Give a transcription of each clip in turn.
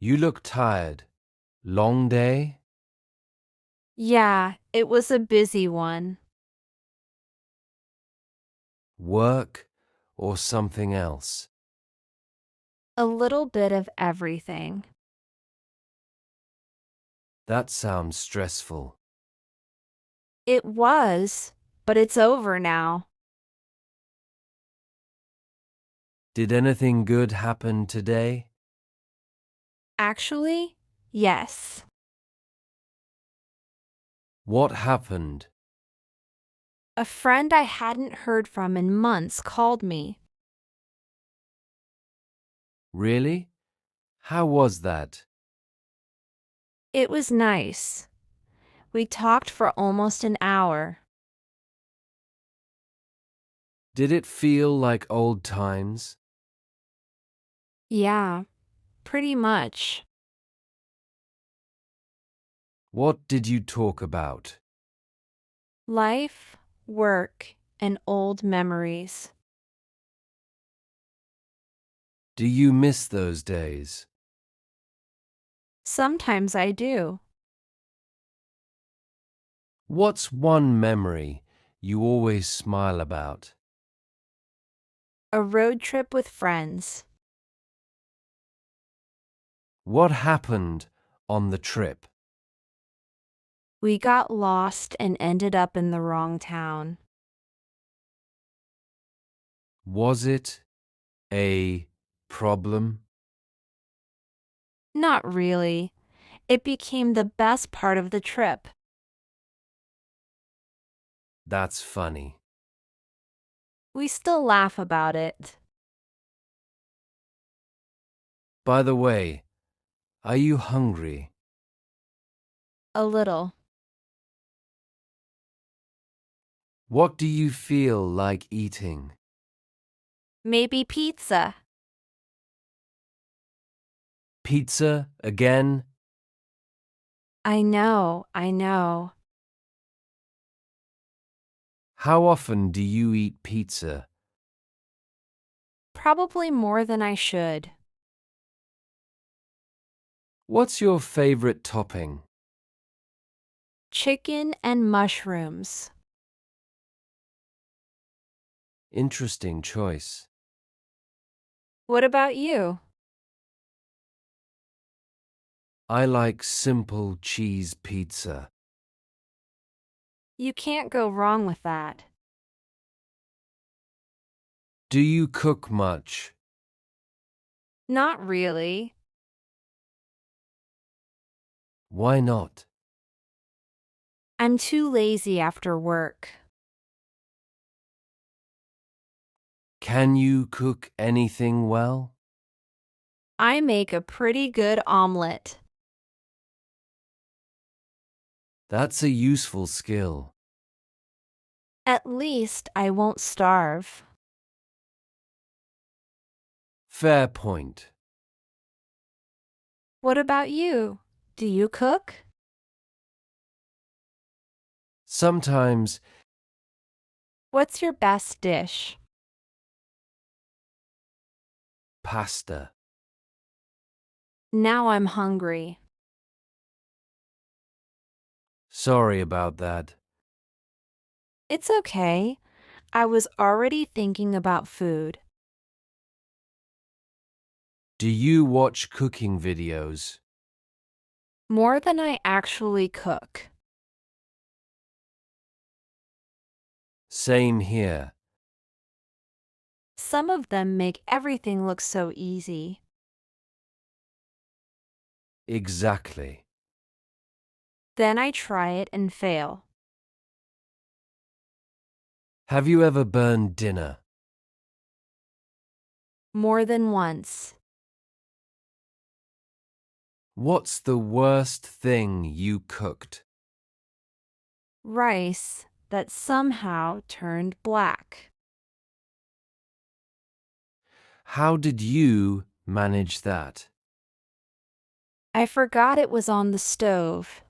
You look tired. Long day? Yeah, it was a busy one. Work or something else? A little bit of everything. That sounds stressful. It was, but it's over now. Did anything good happen today? Actually, yes. What happened? A friend I hadn't heard from in months called me. Really? How was that? It was nice. We talked for almost an hour. Did it feel like old times? Yeah, pretty much. What did you talk about? Life, work, and old memories. Do you miss those days? Sometimes I do. What's one memory you always smile about? A road trip with friends. What happened on the trip? We got lost and ended up in the wrong town. Was it a problem? Not really. It became the best part of the trip. That's funny. We still laugh about it. By the way, are you hungry? A little. What do you feel like eating? Maybe pizza. Pizza again? I know. How often do you eat pizza? Probably more than I should. What's your favorite topping? Chicken and mushrooms. Interesting choice. What about you? I like simple cheese pizza. You can't go wrong with that. Do you cook much? Not really. Why not? I'm too lazy after work. Can you cook anything well? I make a pretty good omelet. That's a useful skill. At least I won't starve. Fair point. What about you? Do you cook? Sometimes What's your best dish? pasta. Now I'm hungry. Sorry about that. It's okay. I was already thinking about food. Do you watch cooking videos? More than I actually cook. Same here. Some of them make everything look so easy. Exactly. Then I try it and fail. Have you ever burned dinner? More than once. What's the worst thing you cooked? Rice that somehow turned black. How did you manage that? I forgot it was on the stove.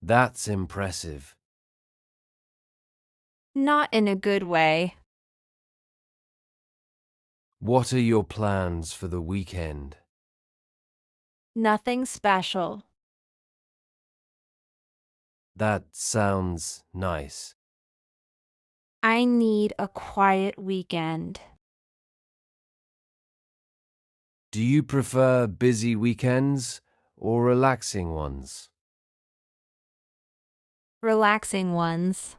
That's impressive. Not in a good way. What are your plans for the weekend? Nothing special. That sounds nice. I need a quiet weekend. Do you prefer busy weekends or relaxing ones? Relaxing ones.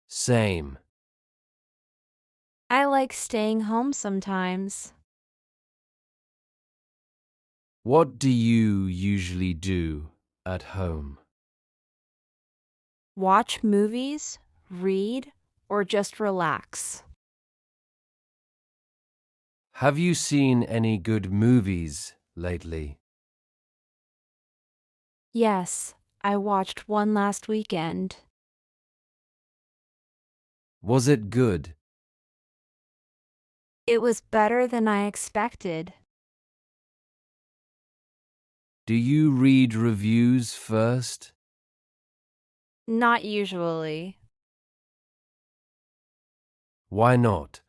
Same. I like staying home sometimes. What do you usually do at home? Watch movies, read, or just relax. Have you seen any good movies lately? Yes, I watched one last weekend. Was it good? It was better than I expected. Do you read reviews first? Not usually. Why not?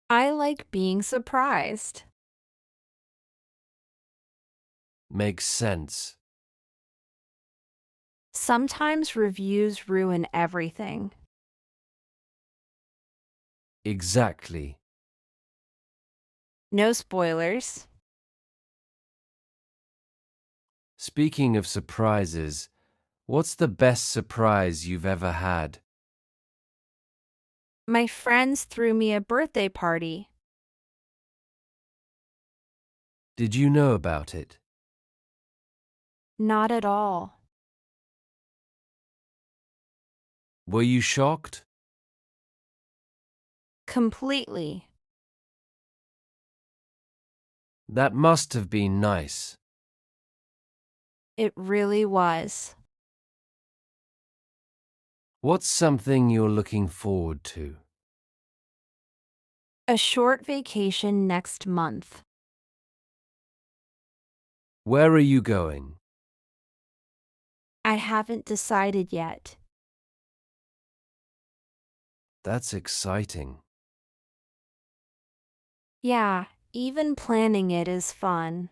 I like being surprised. Makes sense. Sometimes reviews ruin everything. Exactly. No spoilers. Speaking of surprises, what's the best surprise you've ever had? My friends threw me a birthday party. Did you know about it? Not at all. Were you shocked? Completely. That must have been nice. It really was. What's something you're looking forward to? A short vacation next month. Where are you going? I haven't decided yet. That's exciting. Yeah, even planning it is fun.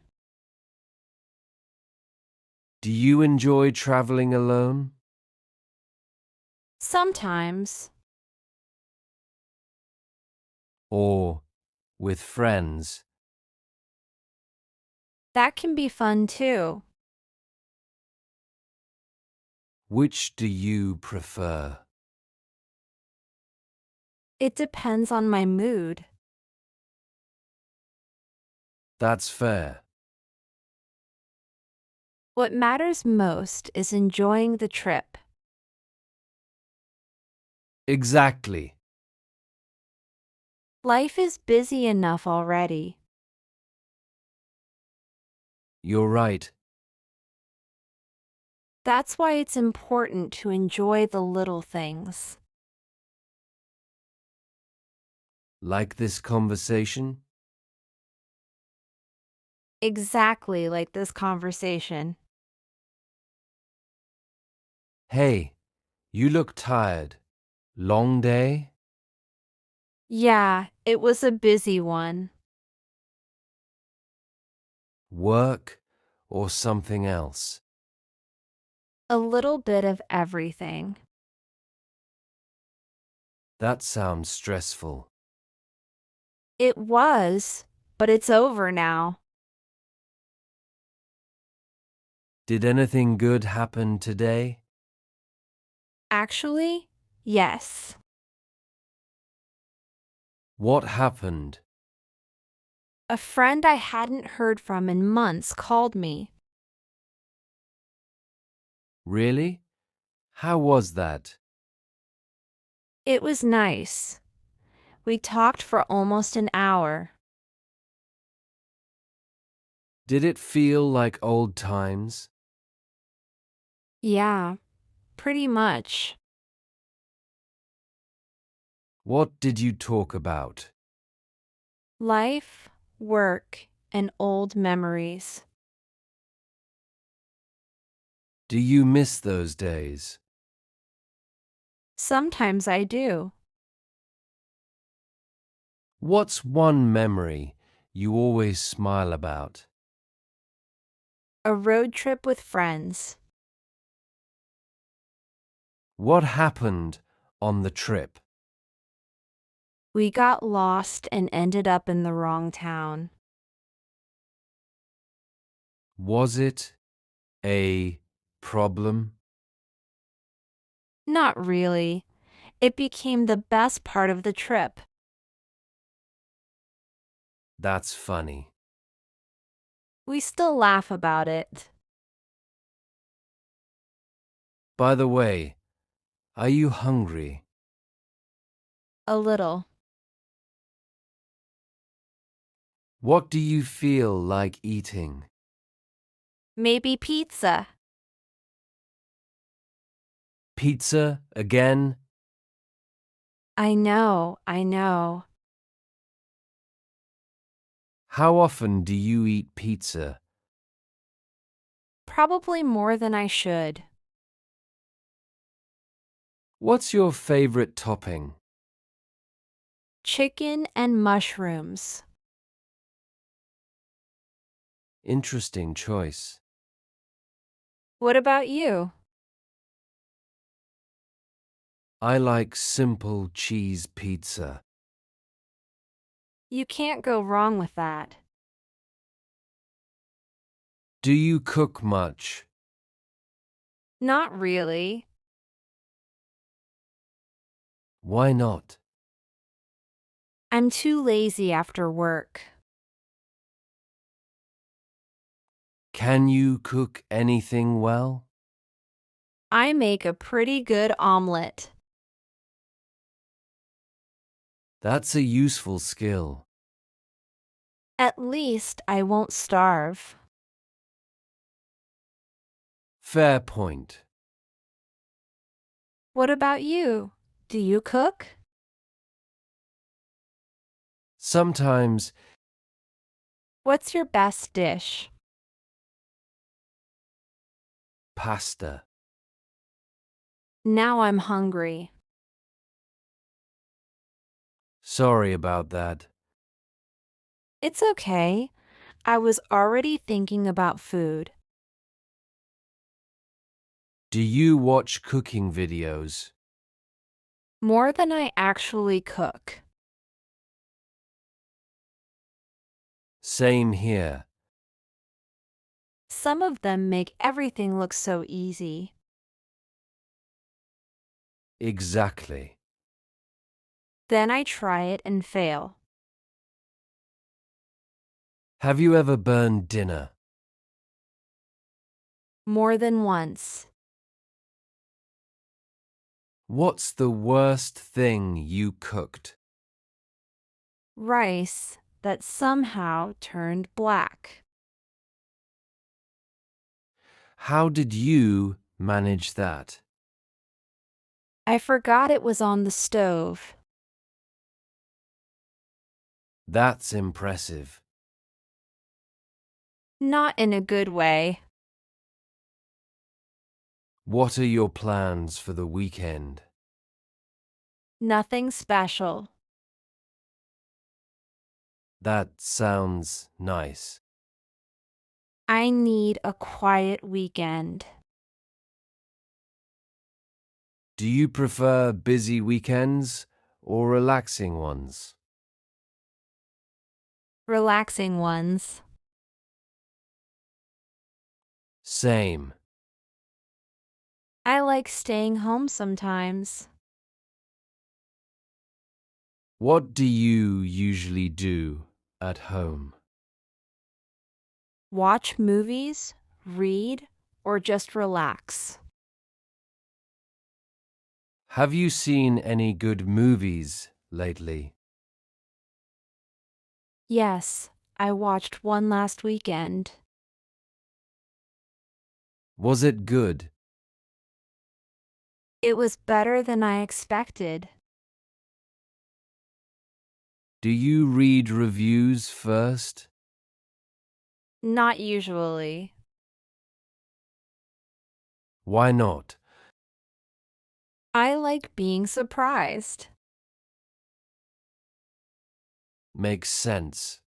Do you enjoy traveling alone? Sometimes. Or with friends? That can be fun too. Which do you prefer? It depends on my mood. That's fair. What matters most is enjoying the trip. Exactly. Life is busy enough already. You're right. That's why it's important to enjoy the little things. Like this conversation? Exactly like this conversation. Hey, you look tired. Long day? Yeah, it was a busy one. Work or something else? A little bit of everything. That sounds stressful. It was, but it's over now. Did anything good happen today? Actually, yes. What happened? A friend I hadn't heard from in months called me. Really? How was that? It was nice. We talked for almost an hour. Did it feel like old times? Yeah, pretty much. What did you talk about? Life, work, and old memories. Do you miss those days? Sometimes I do. What's one memory you always smile about? A road trip with friends. What happened on the trip? We got lost and ended up in the wrong town. Was it a problem? Not really. It became the best part of the trip. That's funny. We still laugh about it. By the way, are you hungry? A little. What do you feel like eating? Maybe pizza. Pizza again? I know. How often do you eat pizza? Probably more than I should. What's your favorite topping? Chicken and mushrooms. Interesting choice. What about you? I like simple cheese pizza. You can't go wrong with that. Do you cook much? Not really. Why not? I'm too lazy after work. Can you cook anything well? I make a pretty good omelet. That's a useful skill. At least I won't starve. Fair point. What about you? Do you cook? Sometimes What's your best dish? pasta. Now I'm hungry. Sorry about that. It's okay. I was already thinking about food. Do you watch cooking videos? More than I actually cook. Same here. Some of them make everything look so easy. Exactly. Then I try it and fail. Have you ever burned dinner? More than once. What's the worst thing you cooked? Rice that somehow turned black. How did you manage that? I forgot it was on the stove. That's impressive. Not in a good way. What are your plans for the weekend? Nothing special. That sounds nice. I need a quiet weekend. Do you prefer busy weekends or relaxing ones? Relaxing ones. Same. I like staying home sometimes. What do you usually do at home? Watch movies, read, or just relax. Have you seen any good movies lately? Yes, I watched one last weekend. Was it good? It was better than I expected. Do you read reviews first? Not usually. Why not? I like being surprised. Makes sense.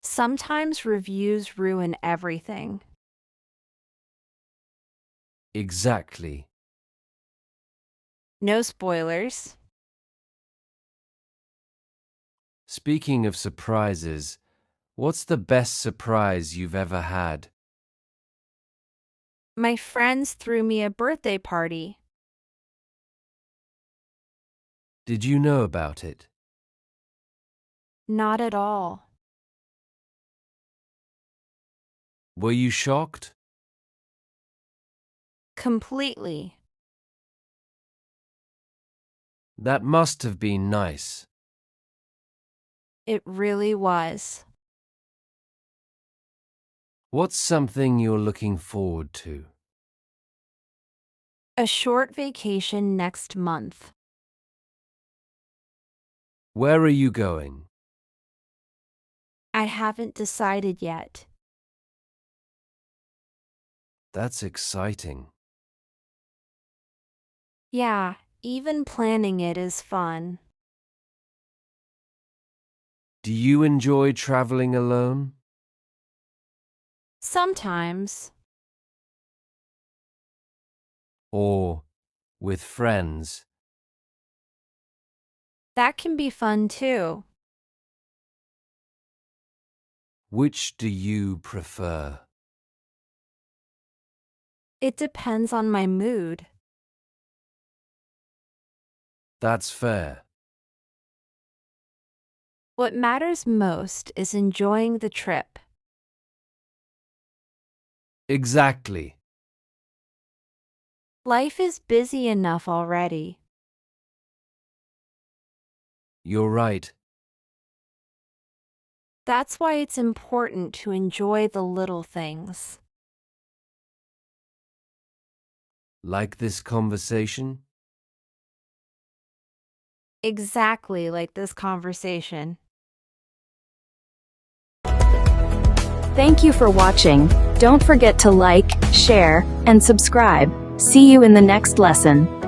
Sometimes reviews ruin everything. Exactly. No spoilers. Speaking of surprises, what's the best surprise you've ever had? My friends threw me a birthday party. Did you know about it? Not at all. Were you shocked? Completely. That must have been nice. It really was. What's something you're looking forward to? A short vacation next month. Where are you going? I haven't decided yet. That's exciting. Yeah, even planning it is fun. Do you enjoy traveling alone? Sometimes. Or with friends? That can be fun too. Which do you prefer? It depends on my mood. That's fair. What matters most is enjoying the trip. Exactly. Life is busy enough already. You're right. That's why it's important to enjoy the little things. Like this conversation? Exactly like this conversation. Thank you for watching. Don't forget to like, share, and subscribe. See you in the next lesson.